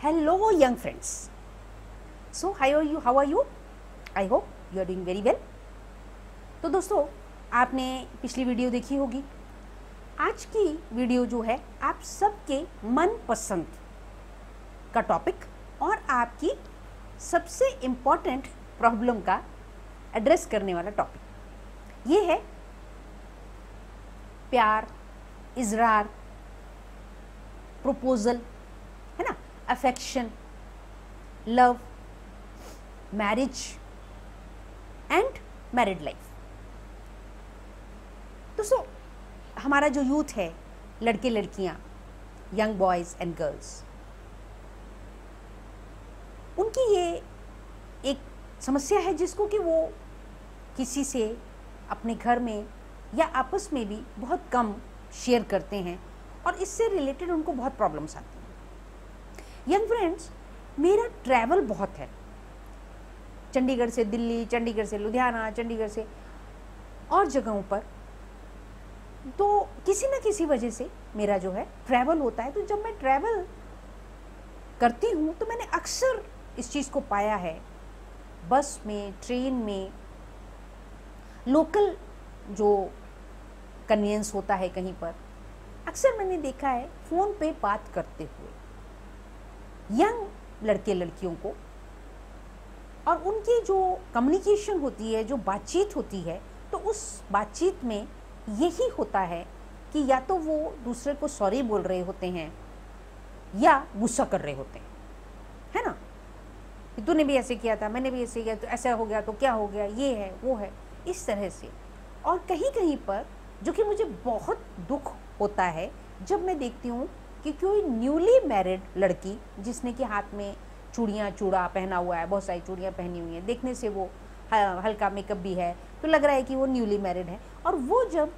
Hello young friends. So how are you? I hope you are doing very well. तो दोस्तों आपने पिछली video देखी होगी। आज की वीडियो जो है आप सबके मनपसंद का टॉपिक और आपकी सबसे इम्पॉर्टेंट प्रॉब्लम का एड्रेस करने वाला टॉपिक ये है प्यार, इजरार, प्रपोजल, है ना, affection, love, marriage and married life. दोस्तों हमारा जो यूथ है, लड़के लड़कियां, यंग बॉयज़ एंड गर्ल्स, उनकी ये एक समस्या है जिसको कि वो किसी से अपने घर में या आपस में भी बहुत कम शेयर करते हैं और इससे रिलेटेड उनको बहुत प्रॉब्लम्स आती हैं। यंग फ्रेंड्स, मेरा ट्रैवल बहुत है, चंडीगढ़ से दिल्ली, चंडीगढ़ से लुधियाना, चंडीगढ़ से और जगहों पर, तो किसी न किसी वजह से मेरा जो है ट्रैवल होता है। तो जब मैं ट्रैवल करती हूँ तो मैंने अक्सर इस चीज़ को पाया है, बस में, ट्रेन में, लोकल जो कन्वीनियंस होता है कहीं पर, अक्सर मैंने देखा है फ़ोन पे बात करते हुए यंग लड़के लड़कियों को, और उनकी जो कम्युनिकेशन होती है, जो बातचीत होती है, तो उस बातचीत में यही होता है कि या तो वो दूसरे को सॉरी बोल रहे होते हैं या गुस्सा कर रहे होते हैं, है ना, कि तूने भी ऐसे किया था, मैंने भी ऐसे किया, तो ऐसा हो गया, तो क्या हो गया, ये है वो है, इस तरह से। और कहीं कहीं पर जो कि मुझे बहुत दुख होता है जब मैं देखती हूँ कि कोई न्यूली मैरिड लड़की जिसने कि हाथ में चूड़ा पहना हुआ है, बहुत सारी चूड़ियाँ पहनी हुई हैं, देखने से वो हल्का मेकअप भी है, तो लग रहा है कि वो न्यूली मैरिड है, और वो जब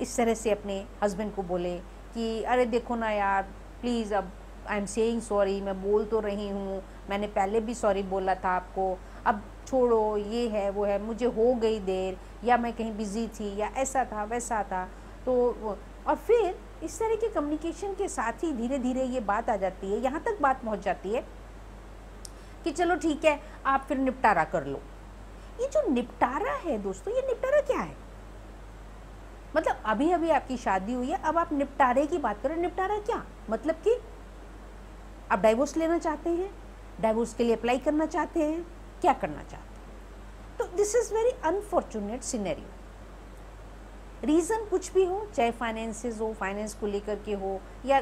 इस तरह से अपने हस्बैंड को बोले कि अरे देखो ना यार, प्लीज़, अब आई एम सेइंग सॉरी, मैं बोल तो रही हूँ, मैंने पहले भी सॉरी बोला था आपको, अब छोड़ो, ये है वो है, मुझे हो गई देर, या मैं कहीं बिज़ी थी, या ऐसा था वैसा था, तो और फिर इस तरह के कम्युनिकेशन के साथ ही धीरे धीरे ये बात आ जाती है, यहाँ तक बात पहुँच जाती है कि चलो ठीक है, आप फिर निपटारा कर लो। ये जो निपटारा है दोस्तों, ये निपटारा क्या है? मतलब अभी अभी आपकी शादी हुई है, अब आप निपटारे की बात करें। निपटारा क्या मतलब कि आप डाइवोर्स लेना चाहते हैं, डाइवोर्स के लिए अप्लाई करना चाहते हैं, क्या करना चाहते हैं? तो this is very unfortunate scenario. Reason कुछ भी हो, चाहे फाइनेंसेस हो, फाइनेंस को लेकर के हो, या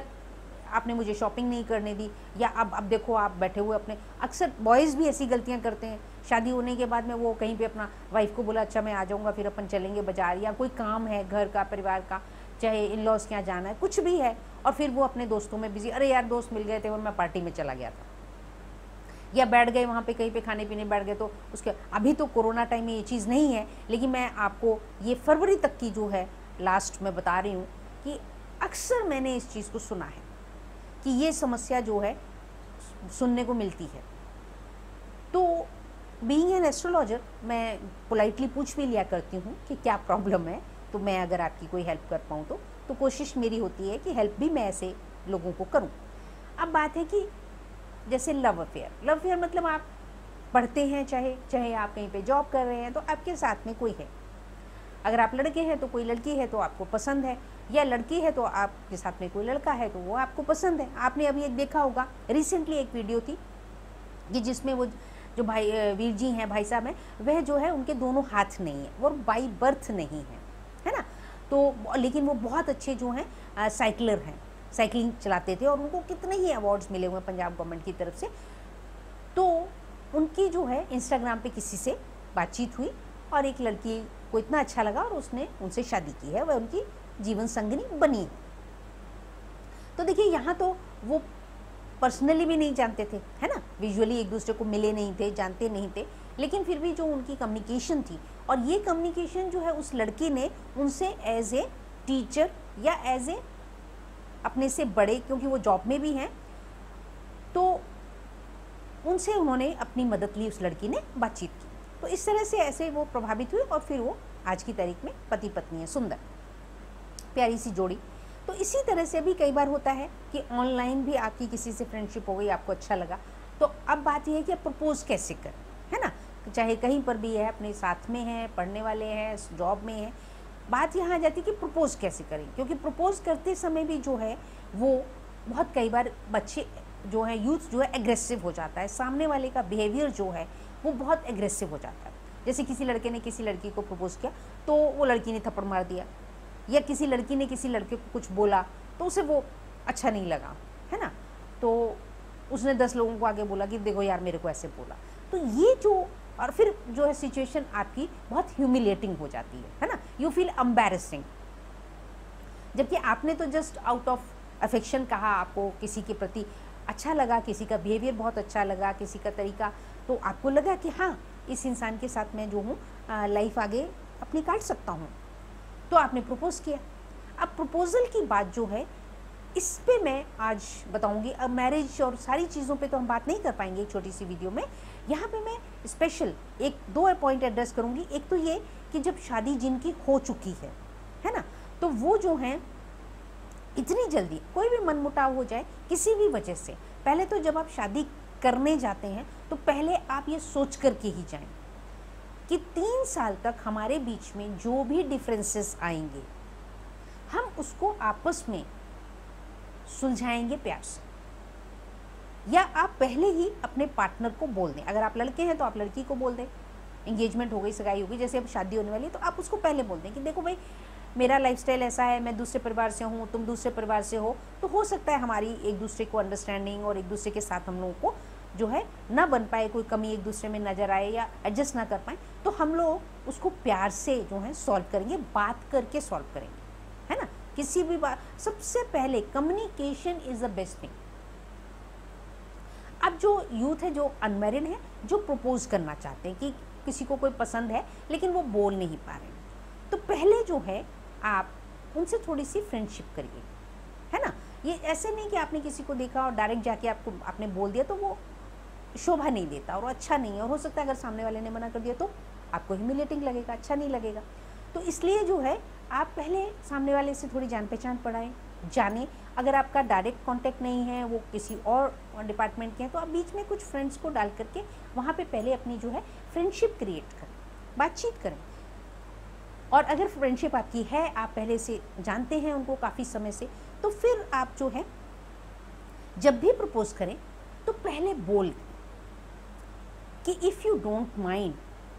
आपने मुझे शॉपिंग नहीं करने दी, या अब देखो आप बैठे हुए अपने, अक्सर बॉयज़ भी ऐसी गलतियां करते हैं, शादी होने के बाद में वो कहीं पे अपना वाइफ को बोला अच्छा मैं आ जाऊंगा, फिर अपन चलेंगे बाजार, या कोई काम है घर का, परिवार का, चाहे इन लॉज के यहाँ जाना है, कुछ भी है, और फिर वो अपने दोस्तों में बिजी, अरे यार दोस्त मिल गए थे और मैं पार्टी में चला गया था, या बैठ गए वहाँ पे कहीं पे खाने पीने बैठ गए। तो उसके अभी तो कोरोना टाइम में ये चीज़ नहीं है, लेकिन मैं आपको ये फरवरी तक की जो है लास्ट में बता रही हूँ कि अक्सर मैंने इस चीज़ को सुना है कि ये समस्या जो है सुनने को मिलती है। तो बीइंग एन एस्ट्रोलॉजर मैं पोलाइटली पूछ भी लिया करती हूँ कि क्या प्रॉब्लम है, तो मैं अगर आपकी कोई हेल्प कर पाऊँ तो कोशिश मेरी होती है कि हेल्प भी मैं ऐसे लोगों को करूँ। अब बात है कि जैसे लव अफेयर मतलब आप पढ़ते हैं, चाहे आप कहीं पे जॉब कर रहे हैं, तो आपके साथ में कोई है, अगर आप लड़के हैं तो कोई लड़की है तो आपको पसंद है, या लड़की है तो आपके साथ में कोई लड़का है तो वो आपको पसंद है। आपने अभी एक देखा होगा, रिसेंटली एक वीडियो थी कि जिसमें वो जो भाई वीर जी हैं, भाई साहब हैं, वह जो है उनके दोनों हाथ नहीं है, वो बाई बर्थ नहीं है ना, तो लेकिन वो बहुत अच्छे जो हैं साइकिलर हैं, साइकिलिंग चलाते थे, और उनको कितने ही अवार्ड्स मिले हुए हैं पंजाब गवर्नमेंट की तरफ से। तो उनकी जो है इंस्टाग्राम पे किसी से बातचीत हुई और एक लड़की को इतना अच्छा लगा और उसने उनसे शादी की है, वह उनकी जीवन संगिनी बनी। तो देखिए यहाँ तो वो पर्सनली भी नहीं जानते थे, है ना, विजुअली एक दूसरे को मिले नहीं थे, जानते नहीं थे, लेकिन फिर भी जो उनकी कम्युनिकेशन थी, और ये कम्युनिकेशन जो है उस लड़की ने उनसे एज ए टीचर या एज ए अपने से बड़े, क्योंकि वो जॉब में भी हैं, तो उनसे उन्होंने अपनी मदद ली, उस लड़की ने बातचीत की। तो इस तरह से ऐसे वो प्रभावित हुई और फिर वो आज की तारीख में पति पत्नी है, सुंदर प्यारी सी जोड़ी। तो इसी तरह से भी कई बार होता है कि ऑनलाइन भी आपकी किसी से फ्रेंडशिप हो गई, आपको अच्छा लगा, तो अब बात यह है कि आप प्रपोज कैसे करें, है ना। चाहे कहीं पर भी है, अपने साथ में है, पढ़ने वाले हैं, जॉब में है, बात यहाँ आ जाती है कि प्रपोज कैसे करें। क्योंकि प्रपोज करते समय भी जो है वो बहुत कई बार बच्चे जो है, यूथ जो है एग्रेसिव हो जाता है, सामने वाले का बिहेवियर जो है वो बहुत एग्रेसिव हो जाता है। जैसे किसी लड़के ने किसी लड़की को प्रपोज किया तो वो लड़की ने थप्पड़ मार दिया, या किसी लड़की ने किसी लड़के को कुछ बोला तो उसे वो अच्छा नहीं लगा, है ना, तो उसने 10 लोगों को आगे बोला कि देखो यार मेरे को ऐसे बोला। तो ये जो, और फिर जो है सिचुएशन आपकी बहुत ह्यूमिलेटिंग हो जाती है ना, यू फील एम्बैरेसिंग। जबकि आपने तो जस्ट आउट ऑफ अफेक्शन कहा, आपको किसी के प्रति अच्छा लगा, किसी का बिहेवियर बहुत अच्छा लगा, किसी का तरीका, तो आपको लगा कि हाँ इस इंसान के साथ मैं जो हूँ लाइफ आगे अपनी काट सकता हूँ, तो आपने प्रपोज किया। अब प्रपोजल की बात जो है इस पे मैं आज बताऊंगी। अब मैरिज और सारी चीज़ों पे तो हम बात नहीं कर पाएंगे एक छोटी सी वीडियो में। यहाँ पे मैं स्पेशल एक दो पॉइंट एड्रेस करूंगी। एक तो ये कि जब शादी जिनकी हो चुकी है ना, तो वो जो है इतनी जल्दी कोई भी मनमुटाव हो जाए किसी भी वजह से, पहले तो जब आप शादी करने जाते हैं तो पहले आप ये सोच कर के ही जाएं कि 3 साल तक हमारे बीच में जो भी डिफरेंसेस आएंगे हम उसको आपस में सुलझाएंगे प्यार से, या आप पहले ही अपने पार्टनर को बोल दें। अगर आप लड़के हैं तो आप लड़की को बोल दें, एंगेजमेंट हो गई, सगाई हो गई, जैसे अब शादी होने वाली है, तो आप उसको पहले बोल दें कि देखो भाई मेरा लाइफस्टाइल ऐसा है, मैं दूसरे परिवार से हूँ, तुम दूसरे परिवार से हो, तो हो सकता है हमारी एक दूसरे को अंडरस्टैंडिंग और एक दूसरे के साथ हम लोगों को जो है ना बन पाए, कोई कमी एक दूसरे में नज़र आए या एडजस्ट ना कर पाए, तो हम लोग उसको प्यार से जो है सॉल्व करेंगे, बात करके सॉल्व करेंगे, है ना। किसी भी बात सबसे पहले communication is the best thing. अब जो यूथ है, जो अनमैरिड है, जो प्रपोज करना चाहते हैं कि किसी को कोई पसंद है लेकिन वो बोल नहीं पा रहे हैं, तो पहले जो है आप उनसे थोड़ी सी फ्रेंडशिप करिए, है ना। ये ऐसे नहीं कि आपने किसी को देखा और डायरेक्ट जाके आपने बोल दिया, तो वो शोभा नहीं देता और अच्छा नहीं है, और हो सकता है अगर सामने वाले ने मना कर दिया तो आपको ह्यूमिलेटिंग लगेगा, अच्छा नहीं लगेगा। तो इसलिए जो है आप पहले सामने वाले से थोड़ी जान पहचान बढ़ाएं, जाने। अगर आपका डायरेक्ट कांटेक्ट नहीं है, वो किसी और डिपार्टमेंट के हैं, तो आप बीच में कुछ फ्रेंड्स को डाल करके वहाँ पे पहले अपनी जो है फ्रेंडशिप क्रिएट करें, बातचीत करें। और अगर फ्रेंडशिप आपकी है, आप पहले से जानते हैं उनको काफ़ी समय से, तो फिर आप जो है जब भी प्रपोज करें तो पहले बोल दें कि if you don't mind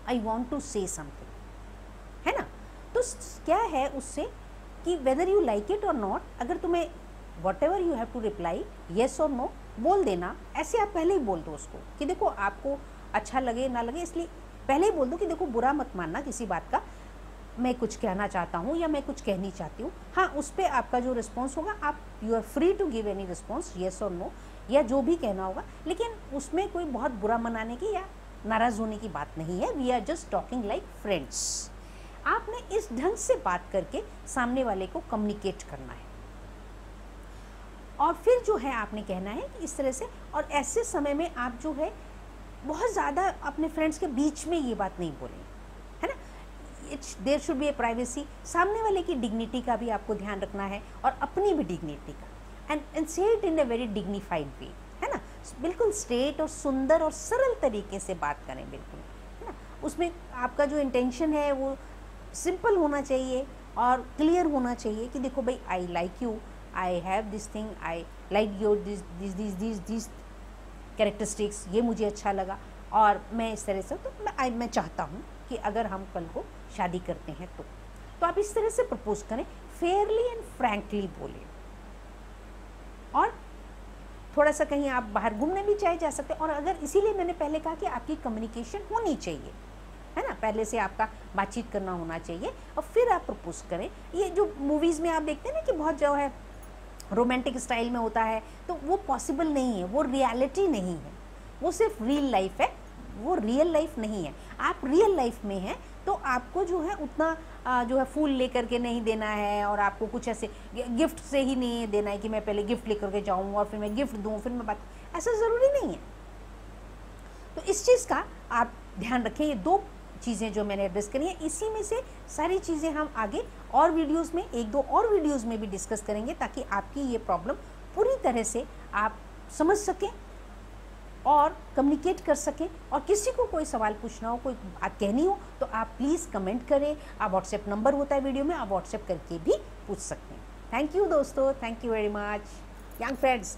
I want to say something, है ना। तो क्या है उससे कि वेदर यू लाइक इट और नॉट, अगर तुम्हें whatever you have to reply yes और नो बोल देना। ऐसे आप पहले ही बोल दो उसको कि देखो आपको अच्छा लगे ना लगे, इसलिए पहले ही बोल दो कि देखो बुरा मत मानना किसी बात का, मैं कुछ कहना चाहता हूँ या मैं कुछ कहनी चाहती हूँ। हाँ, उस पर आपका जो रिस्पॉन्स होगा, आप you are free to give any response, yes और नो, या जो भी कहना होगा, लेकिन उसमें कोई बहुत बुरा मनाने की या नाराज़ होने की बात नहीं है। We are just talking like friends. आपने इस ढंग से बात करके सामने वाले को कम्युनिकेट करना है, और फिर जो है आपने कहना है कि इस तरह से। और ऐसे समय में आप जो है बहुत ज़्यादा अपने फ्रेंड्स के बीच में ये बात नहीं बोलें, है ना। There should be a privacy. सामने वाले की डिग्निटी का भी आपको ध्यान रखना है और अपनी भी डिग्निटी का, and say it in a very dignified way, है ना। बिल्कुल स्ट्रेट और सुंदर और सरल तरीके से बात करें, बिल्कुल, है ना। उसमें आपका जो इंटेंशन है वो सिंपल होना चाहिए और क्लियर होना चाहिए कि देखो भाई I like you, I have this thing, I like your this characteristics, ये मुझे अच्छा लगा और मैं इस तरह से, तो मैं चाहता हूँ कि अगर हम कल को शादी करते हैं तो आप इस तरह से प्रपोज करें, फेयरली एंड फ्रैंकली बोलें। और थोड़ा सा कहीं आप बाहर घूमने भी जा सकते हैं। और अगर इसीलिए मैंने पहले कहा कि आपकी कम्युनिकेशन होनी चाहिए, है ना, पहले से आपका बातचीत करना होना चाहिए और फिर आप प्रपोज करें। ये जो मूवीज़ में आप देखते हैं ना कि बहुत जो है रोमांटिक स्टाइल में होता है, तो वो पॉसिबल नहीं है, वो रियलिटी नहीं है, वो सिर्फ रियल लाइफ है, वो रियल लाइफ नहीं है। आप रियल लाइफ में हैं तो आपको जो है उतना जो है फूल लेकर के नहीं देना है, और आपको कुछ ऐसे गिफ्ट से ही नहीं देना है कि मैं पहले गिफ्ट लेकर के जाऊँ और फिर मैं गिफ्ट दूँ फिर मैं बात, ऐसा ज़रूरी नहीं है। तो इस चीज़ का आप ध्यान रखें। ये 2 चीज़ें जो मैंने एड्रेस करी हैं, इसी में से सारी चीज़ें हम आगे और वीडियोस में, एक दो और वीडियोस में भी डिस्कस करेंगे, ताकि आपकी ये प्रॉब्लम पूरी तरह से आप समझ सकें और कम्युनिकेट कर सकें। और किसी को कोई सवाल पूछना हो, कोई बात कहनी हो, तो आप प्लीज़ कमेंट करें। आप व्हाट्सएप नंबर होता है वीडियो में, आप व्हाट्सएप करके भी पूछ सकते हैं। थैंक यू दोस्तों, thank you very much young friends.